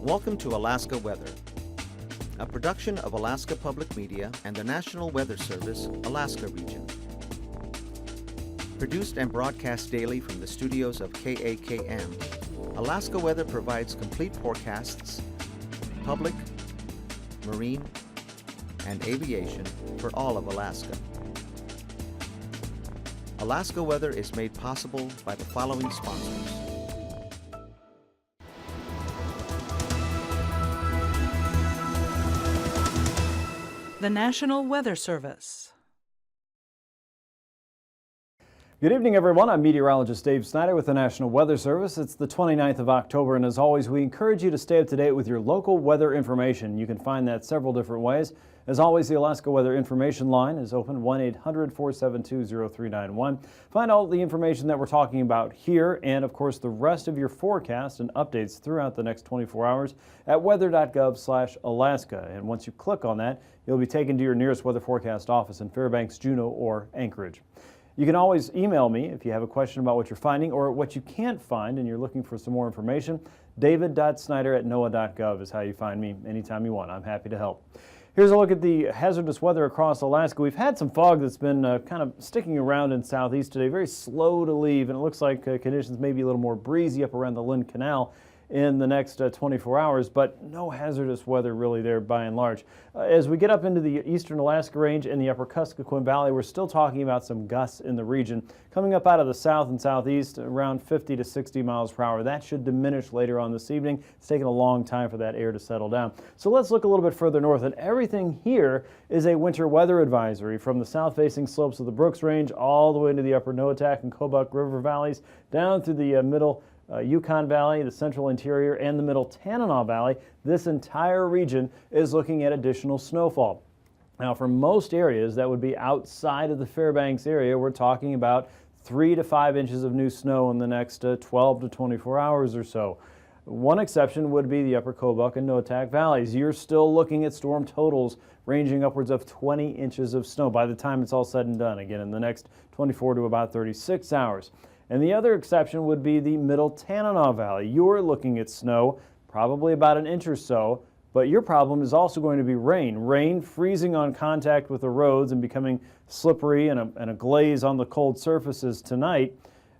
Welcome to Alaska Weather, a production of Alaska Public Media and the National Weather Service, Alaska Region. Produced and broadcast daily from the studios of KAKM, Alaska Weather provides complete forecasts, public, marine, and aviation for all of Alaska. Alaska Weather is made possible by the following sponsors. The National Weather Service. Good evening, everyone. I'm meteorologist Dave Snider with the National Weather Service. It's the 29th of October, and as always, we encourage you to stay up to date with your local weather information. You can find that several different ways. As always, the Alaska Weather Information Line is open 1-800-472-0391. Find all the information that we're talking about here and, of course, the rest of your forecast and updates throughout the next 24 hours at weather.gov/Alaska. And once you click on that, you'll be taken to your nearest weather forecast office in Fairbanks, Juneau, or Anchorage. You can always email me if you have a question about what you're finding or what you can't find and you're looking for some more information. david.snyder@noaa.gov is how you find me anytime you want. I'm happy to help. Here's a look at the hazardous weather across Alaska. We've had some fog that's been kind of sticking around in southeast today, very slow to leave, and it looks like conditions may be a little more breezy up around the Lynn Canal in the next 24 hours, but no hazardous weather really there by and large. As we get up into the eastern Alaska Range and the upper Kuskokwim Valley, we're still talking about some gusts in the region. Coming up out of the south and southeast, around 50 to 60 miles per hour. That should diminish later on this evening. It's taken a long time for that air to settle down. So let's look a little bit further north, and everything here is a winter weather advisory from the south-facing slopes of the Brooks Range all the way into the upper Noatak and Kobuk River valleys, down through the middle Yukon Valley, the central interior, and the middle Tanana Valley. This entire region is looking at additional snowfall. Now, for most areas that would be outside of the Fairbanks area, we're talking about 3 to 5 inches of new snow in the next 12 to 24 hours or so. One exception would be the upper Kobuk and Noatak valleys. You're still looking at storm totals ranging upwards of 20 inches of snow by the time it's all said and done, again, in the next 24 to about 36 hours. And the other exception would be the middle Tanana Valley. You're looking at snow, probably about an inch or so, but your problem is also going to be rain. Rain freezing on contact with the roads and becoming slippery and a glaze on the cold surfaces tonight,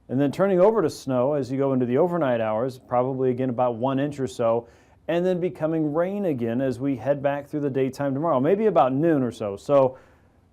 and then turning over to snow as you go into the overnight hours, probably again about 1 inch or so, and then becoming rain again as we head back through the daytime tomorrow, maybe about noon or so. So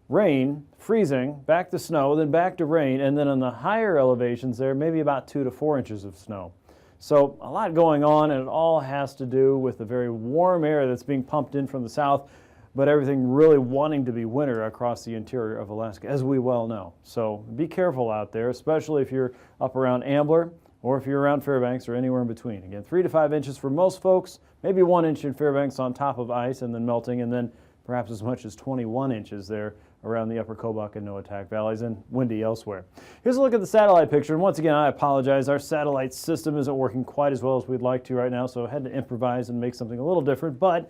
rain, freezing, back to snow, then back to rain, and then on the higher elevations there, maybe about 2 to 4 inches of snow. So a lot going on, and it all has to do with the very warm air that's being pumped in from the south, but everything really wanting to be winter across the interior of Alaska, as we well know. So be careful out there, especially if you're up around Ambler or if you're around Fairbanks or anywhere in between. Again, 3 to 5 inches for most folks, maybe 1 inch in Fairbanks on top of ice and then melting, and then perhaps as much as 21 inches there around the upper Kobuk and Noatak valleys, and windy elsewhere. Here's a look at the satellite picture, and once again I apologize, our satellite system isn't working quite as well as we'd like to right now, so I had to improvise and make something a little different, but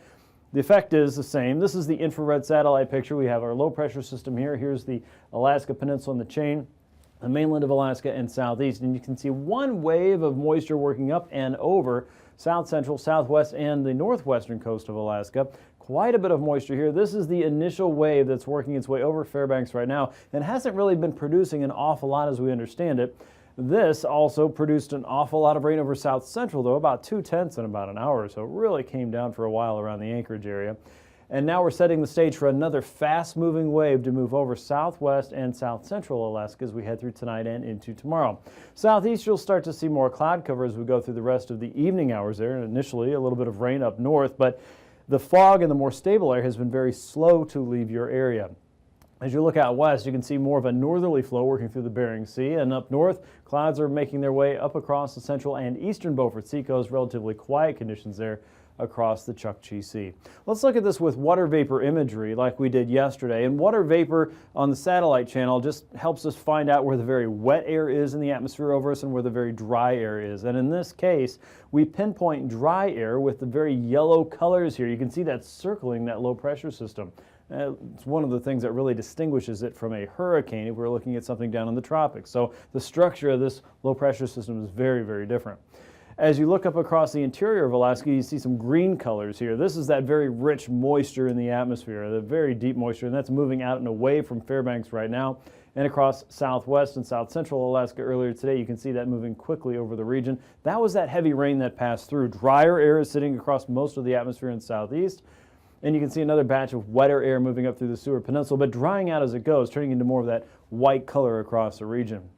the effect is the same. This is the infrared satellite picture. We have our low pressure system here. Here's the Alaska Peninsula and the chain, the mainland of Alaska and southeast, and you can see one wave of moisture working up and over south central, southwest, and the northwestern coast of Alaska. Quite a bit of moisture here. This is the initial wave that's working its way over Fairbanks right now and hasn't really been producing an awful lot as we understand it. This also produced an awful lot of rain over south central, though, about 2/10 in about an hour or so. It really came down for a while around the Anchorage area. And now we're setting the stage for another fast-moving wave to move over southwest and south central Alaska as we head through tonight and into tomorrow. Southeast, you'll start to see more cloud cover as we go through the rest of the evening hours there, and initially a little bit of rain up north, but the fog and the more stable air has been very slow to leave your area. As you look out west, you can see more of a northerly flow working through the Bering Sea, and up north, clouds are making their way up across the central and eastern Beaufort Seacoast. Relatively quiet conditions there across the Chukchi Sea. Let's look at this with water vapor imagery like we did yesterday. And water vapor on the satellite channel just helps us find out where the very wet air is in the atmosphere over us and where the very dry air is. And in this case, we pinpoint dry air with the very yellow colors here. You can see that circling that low pressure system. It's one of the things that really distinguishes it from a hurricane if we're looking at something down in the tropics. So the structure of this low pressure system is very, very different. As you look up across the interior of Alaska, you see some green colors here. This is that very rich moisture in the atmosphere, the very deep moisture, and that's moving out and away from Fairbanks right now. And across southwest and south central Alaska earlier today, you can see that moving quickly over the region. That was that heavy rain that passed through. Drier air is sitting across most of the atmosphere in southeast. And you can see another batch of wetter air moving up through the Seward Peninsula, but drying out as it goes, turning into more of that white color across the region.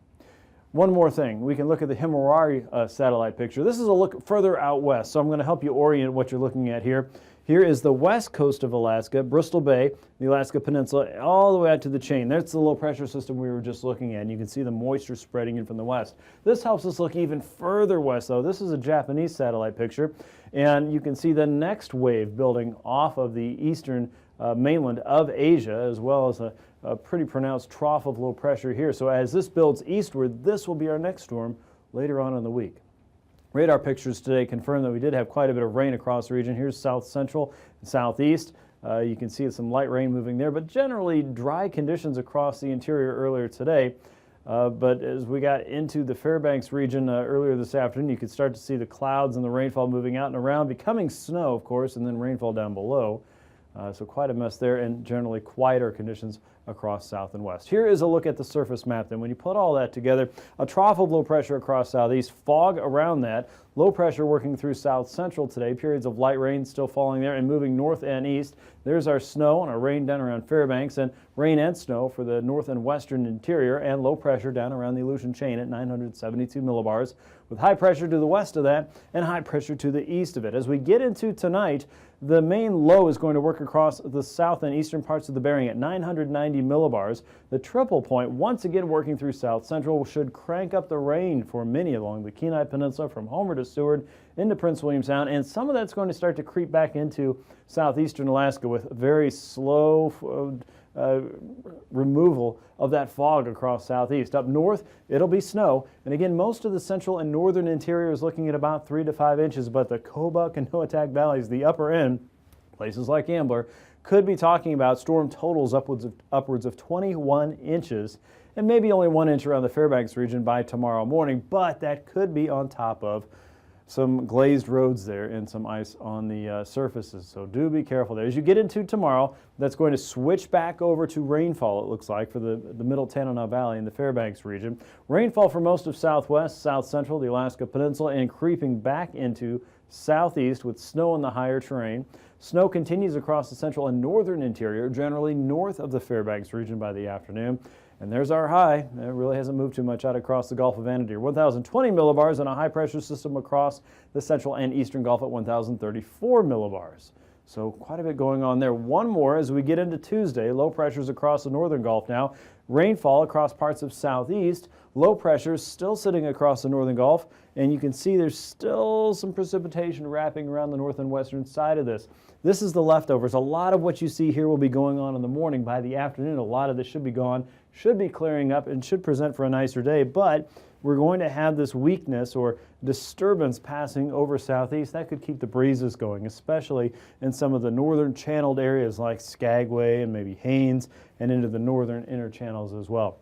One more thing, we can look at the Himawari satellite picture. This is a look further out west, so I'm going to help you orient what you're looking at here. Here is the west coast of Alaska, Bristol Bay, the Alaska Peninsula, all the way out to the chain. That's the low pressure system we were just looking at, and you can see the moisture spreading in from the west. This helps us look even further west, though. This is a Japanese satellite picture, and you can see the next wave building off of the eastern mainland of Asia, as well as a pretty pronounced trough of low pressure here. So as this builds eastward, this will be our next storm later on in the week. Radar pictures today confirm that we did have quite a bit of rain across the region. Here's south central and southeast. You can see some light rain moving there, but generally dry conditions across the interior earlier today. But as we got into the Fairbanks region earlier this afternoon, you could start to see the clouds and the rainfall moving out and around, becoming snow, of course, and then rainfall down below. So quite a mess there, and generally quieter conditions across south and west. Here is a look at the surface map then. When you put all that together, a trough of low pressure across southeast, fog around that, low pressure working through south central today, periods of light rain still falling there and moving north and east. There's our snow and our rain down around Fairbanks, and rain and snow for the north and western interior, and low pressure down around the Aleutian chain at 972 millibars, with high pressure to the west of that and high pressure to the east of it. As we get into tonight, the main low is going to work across the south and eastern parts of the Bering at 990 millibars. The triple point, once again working through south central, should crank up the rain for many along the Kenai Peninsula from Homer to Seward into Prince William Sound, and some of that's going to start to creep back into southeastern Alaska with very slow removal of that fog across southeast. Up north, it'll be snow, and again, most of the central and northern interior is looking at about 3 to 5 inches, but the Kobuk and Noatak valleys, the upper end, places like Ambler, could be talking about storm totals upwards of 21 inches, and maybe only 1 inch around the Fairbanks region by tomorrow morning, but that could be on top of some glazed roads there and some ice on the surfaces, so do be careful there. As you get into tomorrow, that's going to switch back over to rainfall, it looks like, for the middle Tanana Valley in the Fairbanks region. Rainfall for most of southwest, south central, the Alaska Peninsula, and creeping back into southeast with snow in the higher terrain. Snow continues across the central and northern interior, generally north of the Fairbanks region by the afternoon. And there's our high. It really hasn't moved too much out across the Gulf of Anadyr. 1,020 millibars and a high pressure system across the central and eastern Gulf at 1,034 millibars. So quite a bit going on there. One more as we get into Tuesday. Low pressures across the northern Gulf now. Rainfall across parts of southeast. Low pressures still sitting across the northern Gulf. And you can see there's still some precipitation wrapping around the north and western side of this. This is the leftovers. A lot of what you see here will be going on in the morning. By the afternoon, a lot of this should be gone, should be clearing up, and should present for a nicer day. But we're going to have this weakness or disturbance passing over southeast. That could keep the breezes going, especially in some of the northern channeled areas like Skagway and maybe Haines, and into the northern inner channels as well.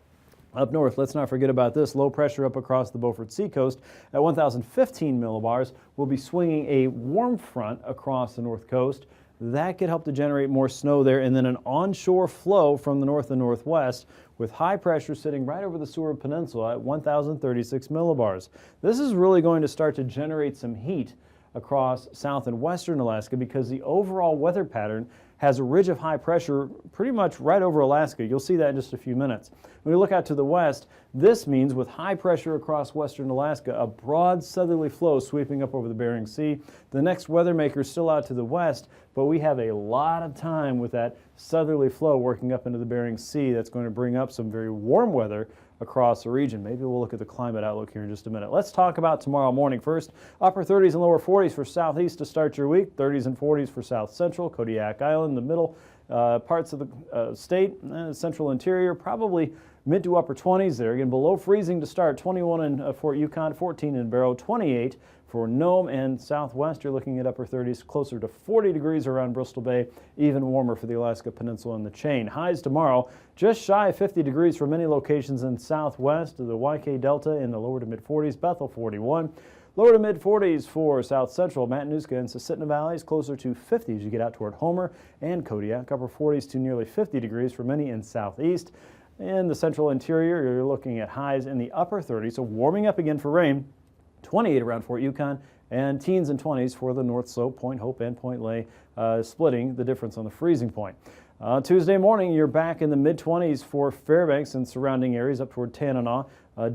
Up north, let's not forget about this. Low pressure up across the Beaufort Seacoast at 1,015 millibars will be swinging a warm front across the north coast. That could help to generate more snow there, and then an onshore flow from the north and northwest with high pressure sitting right over the Seward Peninsula at 1,036 millibars. This is really going to start to generate some heat across south and western Alaska because the overall weather pattern has a ridge of high pressure pretty much right over Alaska. You'll see that in just a few minutes. When we look out to the west, this means with high pressure across western Alaska, a broad southerly flow sweeping up over the Bering Sea. The next weather maker is still out to the west, but we have a lot of time with that southerly flow working up into the Bering Sea. That's going to bring up some very warm weather across the region. Maybe we'll look at the climate outlook here in just a minute. Let's talk about tomorrow morning first. Upper 30s and lower 40s for southeast to start your week. 30s and 40s for south central, Kodiak Island, the middle parts of the state, central interior, probably mid to upper 20s there. Again, below freezing to start. 21 in Fort Yukon, 14 in Barrow, 28 for Nome, and southwest you're looking at upper 30s, closer to 40 degrees around Bristol Bay, even warmer for the Alaska Peninsula and the chain. Highs tomorrow just shy of 50 degrees for many locations in southwest, the YK Delta in the lower to mid 40s, Bethel 41. Lower to mid-40s for south central Matanuska and Susitna valleys, closer to 50 as you get out toward Homer and Kodiak. Upper 40s to nearly 50 degrees for many in southeast. In the central interior, you're looking at highs in the upper 30s, so warming up again for rain. 28 around Fort Yukon, and teens and 20s for the North Slope, Point Hope and Point Lay, splitting the difference on the freezing point. Tuesday morning, you're back in the mid-20s for Fairbanks and surrounding areas up toward Tanana,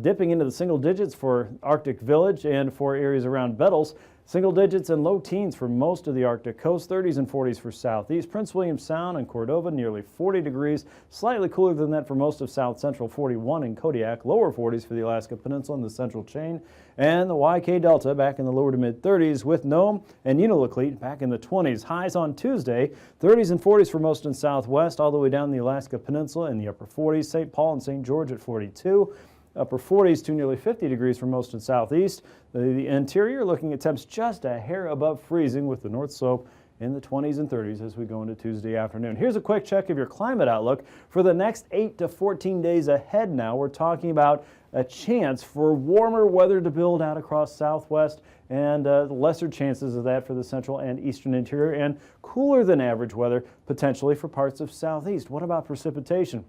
dipping into the single digits for Arctic Village and for areas around Bettles. Single digits and low teens for most of the Arctic coast, 30s and 40s for southeast. Prince William Sound and Cordova, nearly 40 degrees. Slightly cooler than that for most of south central, 41 in Kodiak. Lower 40s for the Alaska Peninsula and the central chain. And the YK Delta back in the lower to mid 30s with Nome and Unalakleet back in the 20s. Highs on Tuesday, 30s and 40s for most in southwest, all the way down the Alaska Peninsula in the upper 40s. St. Paul and St. George at 42. Upper 40s to nearly 50 degrees for most in southeast. The interior looking at temps just a hair above freezing with the North Slope in the 20s and 30s as we go into Tuesday afternoon. Here's a quick check of your climate outlook for the next 8 to 14 days ahead now. We're talking about a chance for warmer weather to build out across southwest and lesser chances of that for the central and eastern interior, and cooler than average weather potentially for parts of southeast. What about precipitation?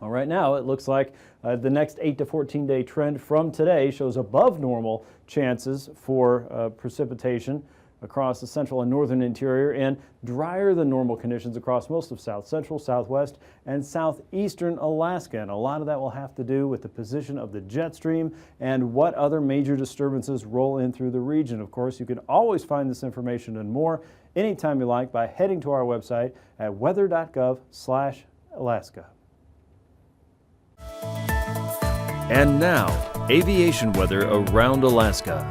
Well, right now it looks like the next 8 to 14 day trend from today shows above normal chances for precipitation across the central and northern interior, and drier than normal conditions across most of south central, southwest, and southeastern Alaska. And a lot of that will have to do with the position of the jet stream and what other major disturbances roll in through the region. Of course, you can always find this information and more anytime you like by heading to our website at weather.gov/Alaska. And now, aviation weather around Alaska.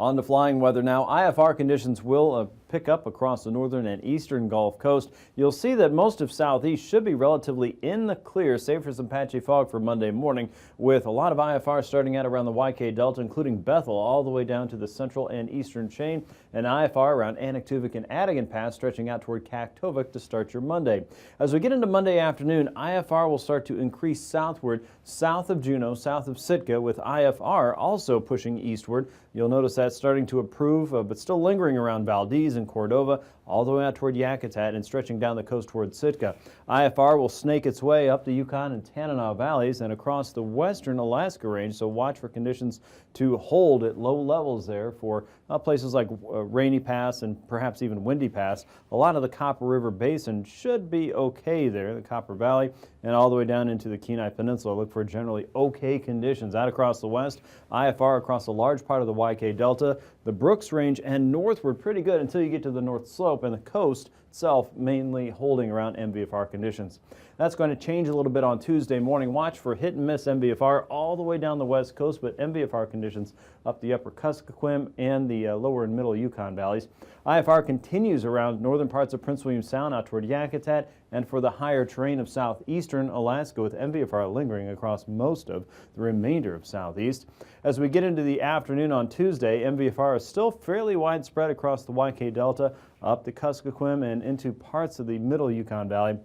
On to flying weather now. IFR conditions will pick up across the northern and eastern Gulf Coast. You'll see that most of southeast should be relatively in the clear, save for some patchy fog for Monday morning, with a lot of IFR starting out around the YK Delta, including Bethel, all the way down to the central and eastern chain, and IFR around Anaktuvuk and Adigan Pass stretching out toward Kaktovik to start your Monday. As we get into Monday afternoon, IFR will start to increase southward, south of Juneau, south of Sitka, with IFR also pushing eastward. You'll notice that starting to improve, but still lingering around Valdez and Cordova, all the way out toward Yakutat and stretching down the coast toward Sitka. IFR will snake its way up the Yukon and Tanana valleys and across the western Alaska range, so watch for conditions to hold at low levels there for places like Rainy Pass and perhaps even Windy Pass. A lot of the Copper River Basin should be okay there, the Copper Valley, and all the way down into the Kenai Peninsula. Look for generally okay conditions. Out across the west, IFR across a large part of the YK Delta, the Brooks Range, and northward pretty good until you get to the North Slope, and the coast itself mainly holding around MVFR conditions. That's going to change a little bit on Tuesday morning. Watch for hit and miss MVFR all the way down the west coast, but MVFR conditions up the upper Kuskokwim and the lower and middle Yukon valleys. IFR continues around northern parts of Prince William Sound out toward Yakutat and for the higher terrain of southeastern Alaska, with MVFR lingering across most of the remainder of southeast. As we get into the afternoon on Tuesday, MVFR is still fairly widespread across the YK Delta, up the Kuskokwim and into parts of the middle Yukon Valley.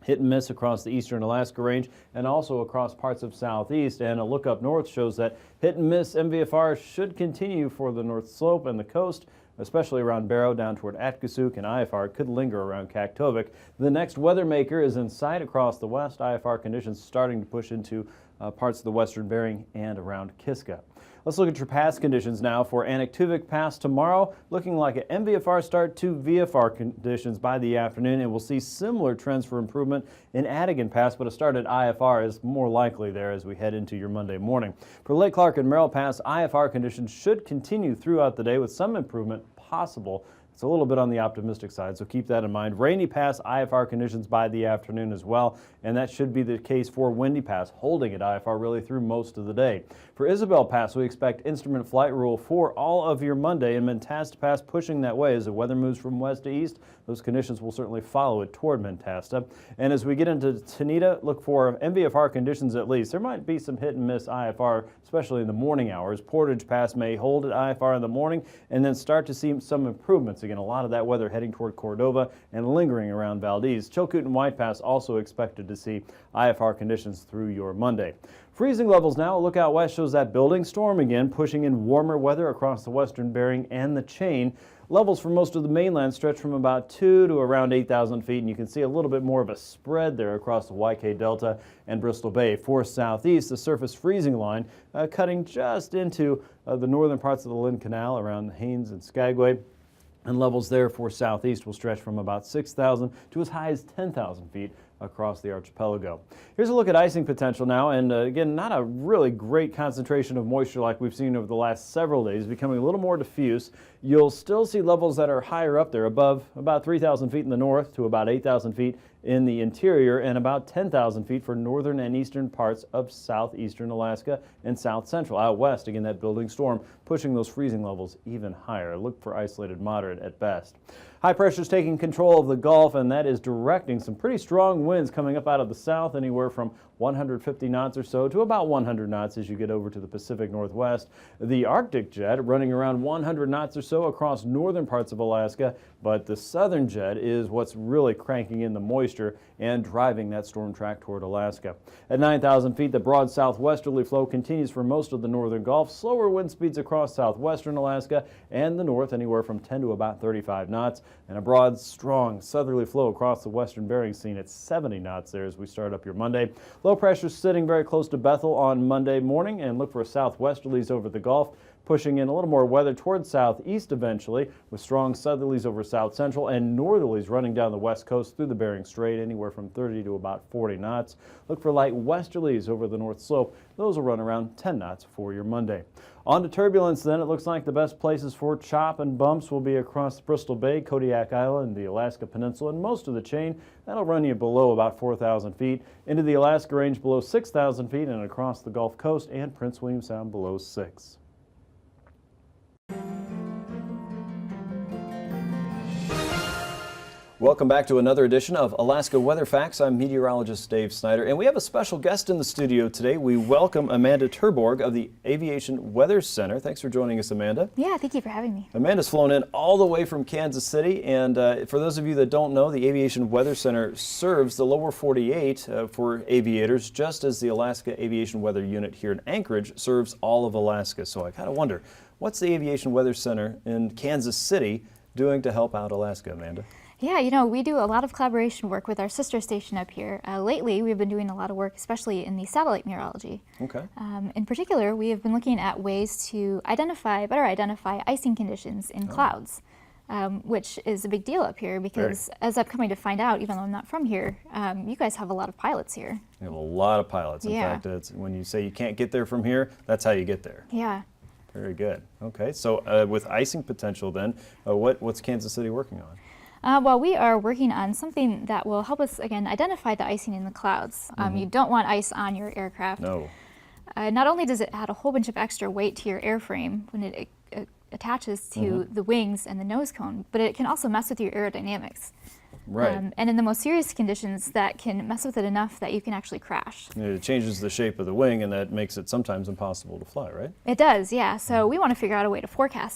Hit and miss across the eastern Alaska range and also across parts of southeast, and a look up north shows that hit and miss MVFR should continue for the North Slope and the coast, especially around Barrow down toward Atkasuk, and IFR could linger around Kaktovik. The next weather maker is in sight across the west. IFR conditions starting to push into parts of the western Bering and around Kiska. Let's look at your pass conditions now for Anaktuvuk Pass tomorrow. Looking like an MVFR start to VFR conditions by the afternoon, and we'll see similar trends for improvement in Adigan Pass, but a start at IFR is more likely there as we head into your Monday morning. For Lake Clark and Merrill Pass, IFR conditions should continue throughout the day with some improvement possible. It's a little bit on the optimistic side, so keep that in mind. Rainy Pass IFR conditions by the afternoon as well, and that should be the case for Windy Pass, holding at IFR really through most of the day. For Isabel Pass, we expect instrument flight rule for all of your Monday, and Mentasta Pass pushing that way as the weather moves from west to east. Those conditions will certainly follow it toward Mentasta. And as we get into Dehne, look for MVFR conditions at least. There might be some hit and miss IFR, especially in the morning hours. Portage Pass may hold at IFR in the morning and then start to see some improvements. Again, a lot of that weather heading toward Cordova and lingering around Valdez. Chilcoot and White Pass also expected to see IFR conditions through your Monday. Freezing levels now. A look out west shows that building storm again, pushing in warmer weather across the western Bering and the chain. Levels for most of the mainland stretch from about 2 to around 8,000 feet, and you can see a little bit more of a spread there across the YK Delta and Bristol Bay. For southeast, the surface freezing line cutting just into the northern parts of the Lynn Canal around Haines and Skagway. And levels there for southeast will stretch from about 6,000 to as high as 10,000 feet across the archipelago. Here's a look at icing potential now, and again, not a really great concentration of moisture like we've seen over the last several days, becoming a little more diffuse. You'll still see levels that are higher up there, above about 3,000 feet in the north to about 8,000 feet in the interior, and about 10,000 feet for northern and eastern parts of southeastern Alaska and south central. Out west, again, that building storm pushing those freezing levels even higher. Look for isolated moderate at best. High pressure is taking control of the Gulf, and that is directing some pretty strong winds coming up out of the south, anywhere from 150 knots or so to about 100 knots as you get over to the Pacific Northwest. The Arctic jet running around 100 knots or so across northern parts of Alaska, but the southern jet is what's really cranking in the moisture and driving that storm track toward Alaska. At 9,000 feet, the broad southwesterly flow continues for most of the northern Gulf. Slower wind speeds across southwestern Alaska and the north, anywhere from 10 to about 35 knots, and a broad, strong southerly flow across the western Bering Sea at 70 knots there as we start up your Monday. Low pressure sitting very close to Bethel on Monday morning, and look for southwesterlies over the Gulf, pushing in a little more weather towards southeast eventually, with strong southerlies over south central and northerlies running down the west coast through the Bering Strait, anywhere from 30 to about 40 knots. Look for light westerlies over the north slope. Those will run around 10 knots for your Monday. On to turbulence then. It looks like the best places for chop and bumps will be across Bristol Bay, Kodiak Island, the Alaska Peninsula, and most of the chain. That'll run you below about 4,000 feet, into the Alaska Range below 6,000 feet, and across the Gulf Coast and Prince William Sound below 6. Welcome back to another edition of Alaska Weather Facts. I'm meteorologist Dave Snider, and we have a special guest in the studio today. We welcome Amanda Terborg of the Aviation Weather Center. Thanks for joining us, Amanda. Yeah, thank you for having me. Amanda's flown in all the way from Kansas City, and for those of you that don't know, the Aviation Weather Center serves the lower 48 for aviators, just as the Alaska Aviation Weather Unit here in Anchorage serves all of Alaska. So I kind of wonder, what's the Aviation Weather Center in Kansas City doing to help out Alaska, Amanda? Yeah, you know, we do a lot of collaboration work with our sister station up here. Lately, we've been doing a lot of work, especially in the satellite meteorology. Okay. In particular, we have been looking at ways to better identify icing conditions in clouds, which is a big deal up here because, as I'm coming to find out, even though I'm not from here, you guys have a lot of pilots here. We have a lot of pilots. In fact, when you say you can't get there from here, that's how you get there. Yeah. Very good. Okay, so with icing potential then, what's Kansas City working on? Well, we are working on something that will help us, again, identify the icing in the clouds. You don't want ice on your aircraft. No. Not only does it add a whole bunch of extra weight to your airframe when it attaches to the wings and the nose cone, but it can also mess with your aerodynamics. Right. And in the most serious conditions, that can mess with it enough that you can actually crash. It changes the shape of the wing, and that makes it sometimes impossible to fly, right? It does, yeah. So we want to figure out a way to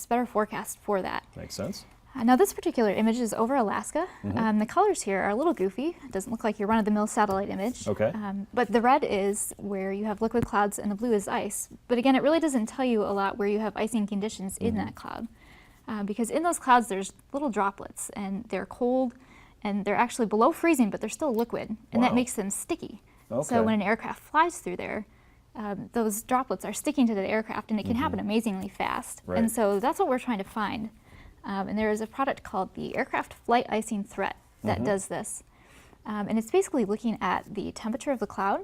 better forecast for that. Makes sense. Now this particular image is over Alaska. The colors here are a little goofy. It doesn't look like your run-of-the-mill satellite image. Okay. But the red is where you have liquid clouds and the blue is ice. But again, it really doesn't tell you a lot where you have icing conditions in that cloud. Because in those clouds there's little droplets, and they're cold, and they're actually below freezing, but they're still liquid, and that makes them sticky. Okay. So when an aircraft flies through there, those droplets are sticking to the aircraft, and it can happen amazingly fast. Right. And so that's what we're trying to find. And there is a product called the Aircraft Flight Icing Threat that does this. And it's basically looking at the temperature of the cloud,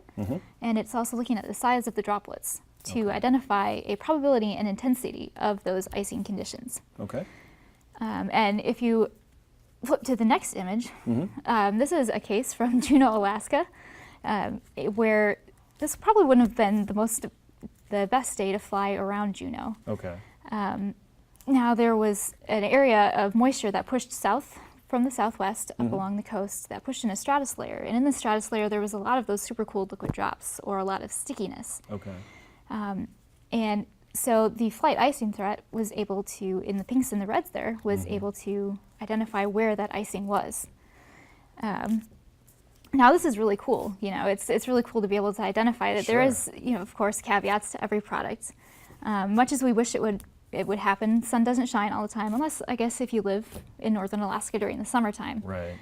and it's also looking at the size of the droplets to identify a probability and intensity of those icing conditions. Okay. And if you flip to the next image, this is a case from Juneau, Alaska, where this probably wouldn't have been the best day to fly around Juneau. Okay. Now there was an area of moisture that pushed south from the southwest up along the coast that pushed in a stratus layer. And in the stratus layer there was a lot of those supercooled liquid drops, or a lot of stickiness. Okay. And so the flight icing threat was able to, in the pinks and the reds there, was able to identify where that icing was. Now this is really cool. You know, it's really cool to be able to identify that. There is, you know, of course, caveats to every product. Much as we wish it would happen, sun doesn't shine all the time, unless, I guess, if you live in northern Alaska during the summertime. Right.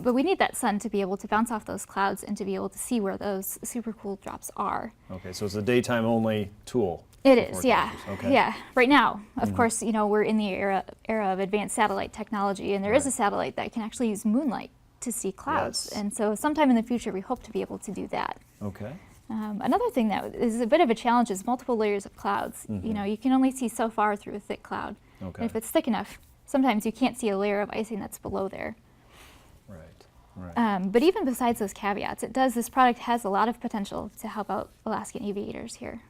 But we need that sun to be able to bounce off those clouds and to be able to see where those supercooled drops are. Okay, so it's a daytime only tool. It is, yeah. Okay. Yeah. Right now, of course, you know, we're in the era of advanced satellite technology, and there is a satellite that can actually use moonlight to see clouds. Yes. And so sometime in the future, we hope to be able to do that. Okay. Another thing that is a bit of a challenge is multiple layers of clouds. You know, you can only see so far through a thick cloud. Okay. And if it's thick enough, sometimes you can't see a layer of icing that's below there. Right. But even besides those caveats, this product has a lot of potential to help out Alaskan aviators here.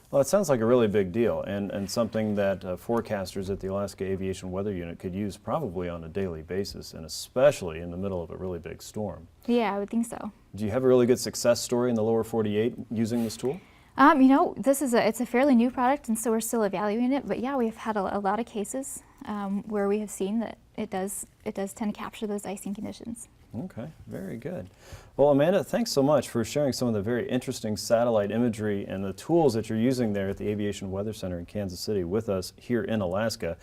Well, it sounds like a really big deal, and something that forecasters at the Alaska Aviation Weather Unit could use probably on a daily basis, and especially in the middle of a really big storm. Yeah, I would think so. Do you have a really good success story in the lower 48 using this tool? You know, it's a fairly new product, and so we're still evaluating it. But yeah, we have had a lot of cases where we have seen that it does tend to capture those icing conditions. Okay, very good. Well, Amanda, thanks so much for sharing some of the very interesting satellite imagery and the tools that you're using there at the Aviation Weather Center in Kansas City with us here in Alaska.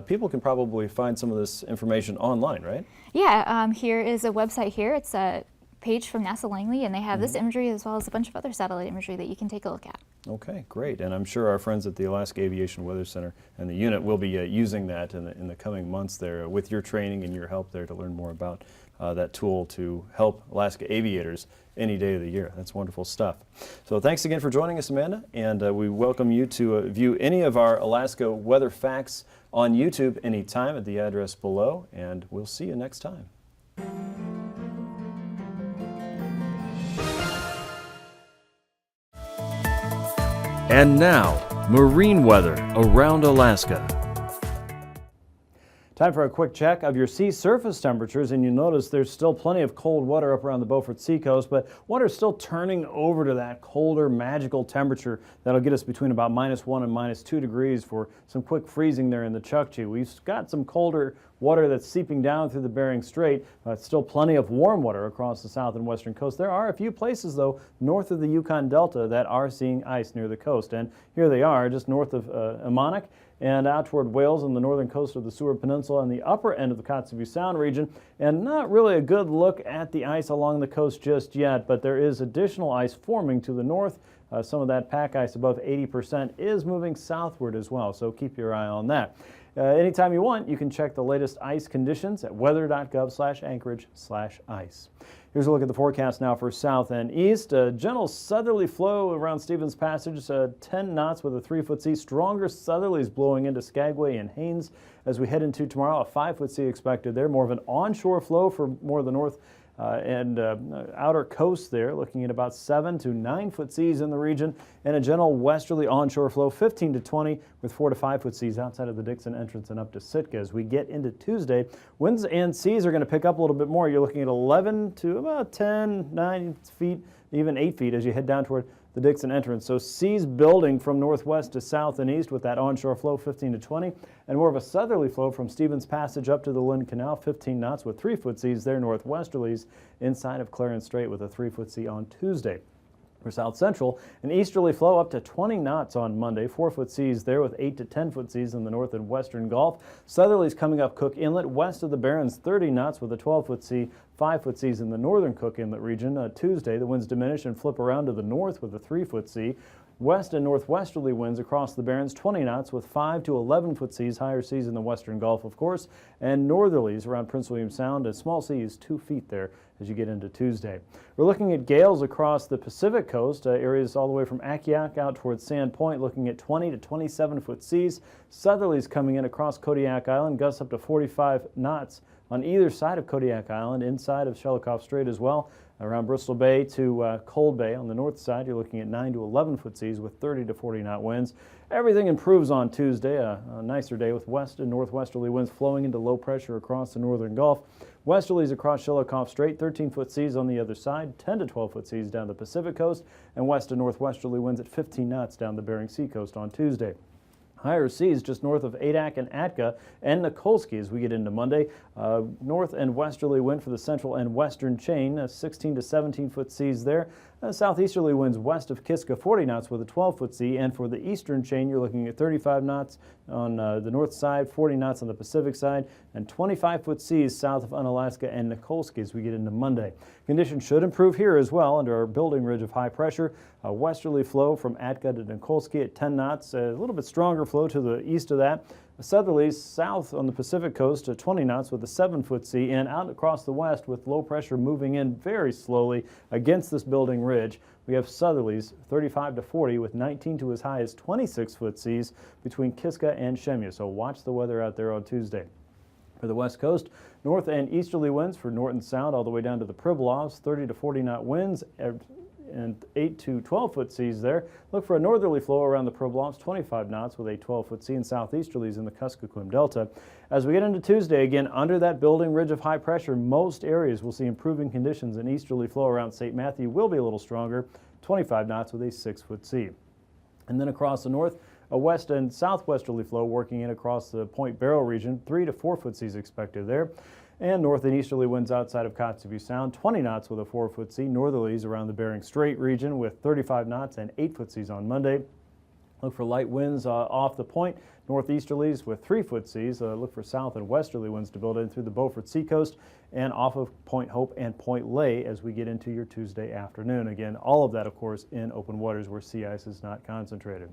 People can probably find some of this information online, right? Yeah, here is a website here. It's a page from NASA Langley, and they have this imagery as well as a bunch of other satellite imagery that you can take a look at. Okay, great. And I'm sure our friends at the Alaska Aviation Weather Center and the unit will be using that in the coming months there with your training and your help there to learn more about that tool to help Alaska aviators any day of the year. That's wonderful stuff. So thanks again for joining us, Amanda, and we welcome you to view any of our Alaska weather facts on YouTube anytime at the address below, and we'll see you next time. And now, marine weather around Alaska. Time for a quick check of your sea surface temperatures, and you notice there's still plenty of cold water up around the Beaufort seacoast, but water's still turning over to that colder, magical temperature that'll get us between about -1 and -2 degrees for some quick freezing there in the Chukchi. We've got some colder water that's seeping down through the Bering Strait, but still plenty of warm water across the south and western coast. There are a few places, though, north of the Yukon Delta that are seeing ice near the coast, and here they are, just north of Ammonok and out toward Wales and the northern coast of the Seward Peninsula and the upper end of the Kotzebue Sound region. And not really a good look at the ice along the coast just yet, but there is additional ice forming to the north. Some of that pack ice above 80% is moving southward as well, so keep your eye on that. Anytime you want, you can check the latest ice conditions at weather.gov/Anchorage/ice. Here's a look at the forecast now for south and east. A gentle southerly flow around Stevens Passage, 10 knots with a 3-foot sea. Stronger southerlies blowing into Skagway and Haines as we head into tomorrow. A 5-foot sea expected there. More of an onshore flow for more of the north and outer coast there, looking at about 7 to 9-foot seas in the region, and a gentle westerly onshore flow, 15 to 20, with 4 to 5-foot seas outside of the Dixon entrance and up to Sitka. As we get into Tuesday, winds and seas are going to pick up a little bit more. You're looking at 11 to about 10, 9 feet, even 8 feet as you head down toward the Dixon entrance. So seas building from northwest to south and east with that onshore flow 15 to 20, and more of a southerly flow from Stevens Passage up to the Lynn Canal, 15 knots with 3-foot seas there, northwesterlies inside of Clarence Strait with a 3-foot sea on Tuesday. For South Central, an easterly flow up to 20 knots on Monday, 4-foot seas there with 8 to 10-foot seas in the north and western Gulf. Southerlies coming up Cook Inlet west of the Barrens, 30 knots with a 12-foot sea, 5-foot seas in the northern Cook Inlet region. Tuesday, the winds diminish and flip around to the north with a 3-foot sea. West and northwesterly winds across the Barrens, 20 knots with 5 to 11-foot seas, higher seas in the western Gulf, of course, and northerlies around Prince William Sound. A small sea is 2 feet there as you get into Tuesday. We're looking at gales across the Pacific coast, areas all the way from AKwx out towards Sand Point, looking at 20 to 27-foot seas. Southerlies coming in across Kodiak Island, gusts up to 45 knots on either side of Kodiak Island, inside of Shelikof Strait as well. Around Bristol Bay to Cold Bay on the north side, you're looking at 9 to 11-foot seas with 30 to 40-knot winds. Everything improves on Tuesday, a nicer day with west and northwesterly winds flowing into low pressure across the northern Gulf. Westerlies across Shelikof Strait, 13-foot seas on the other side, 10 to 12-foot seas down the Pacific coast, and west and northwesterly winds at 15 knots down the Bering Sea coast on Tuesday. Higher seas just north of Adak and Atka and Nikolsky as we get into Monday. North and westerly wind for the central and western chain, 16 to 17-foot seas there. Southeasterly winds west of Kiska, 40 knots with a 12-foot sea. And for the eastern chain, you're looking at 35 knots on the north side, 40 knots on the Pacific side, and 25-foot seas south of Unalaska and Nikolsky as we get into Monday. Conditions should improve here as well under our building ridge of high pressure. A westerly flow from Atka to Nikolsky at 10 knots, a little bit stronger flow to the east of that. Southerlies south on the Pacific coast to 20 knots with a 7-foot sea, and out across the west with low pressure moving in very slowly against this building ridge. We have southerlies 35 to 40 with 19 to as high as 26-foot seas between Kiska and Shemya. So watch the weather out there on Tuesday. For the west coast, north and easterly winds for Norton Sound all the way down to the Pribilofs, 30 to 40-knot winds and 8 to 12-foot seas there. Look for a northerly flow around the Pribilofs, 25 knots with a 12-foot sea, and southeasterlies in the Kuskokwim Delta. As we get into Tuesday, again, under that building ridge of high pressure, most areas will see improving conditions. An easterly flow around St. Matthew will be a little stronger, 25 knots with a 6-foot sea. And then across the north, a west and southwesterly flow working in across the Point Barrow region, 3 to 4-foot seas expected there. And north and easterly winds outside of Kotzebue Sound, 20 knots with a 4-foot sea. Northerlies around the Bering Strait region with 35 knots and 8-foot seas on Monday. Look for light winds off the point. Northeasterlies with 3-foot seas. Look for south and westerly winds to build in through the Beaufort Seacoast and off of Point Hope and Point Lay as we get into your Tuesday afternoon. Again, all of that, of course, in open waters where sea ice is not concentrated.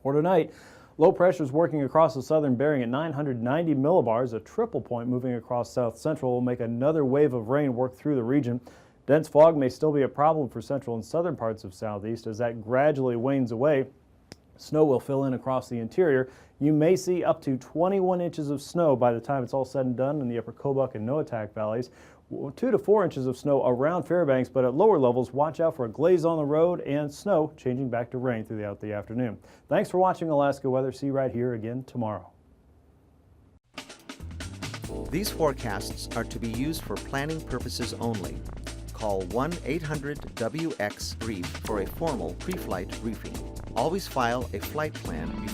For tonight, low pressure is working across the southern Bering at 990 millibars. A triple point moving across south central will make another wave of rain work through the region. Dense fog may still be a problem for central and southern parts of southeast. As that gradually wanes away, snow will fill in across the interior. You may see up to 21 inches of snow by the time it's all said and done in the upper Kobuk and Noatak valleys. 2 to 4 inches of snow around Fairbanks, but at lower levels, watch out for a glaze on the road and snow changing back to rain throughout the afternoon. Thanks for watching Alaska Weather. See you right here again tomorrow. These forecasts are to be used for planning purposes only. Call 1-800-WX-BRIEF for a formal pre-flight briefing. Always file a flight plan before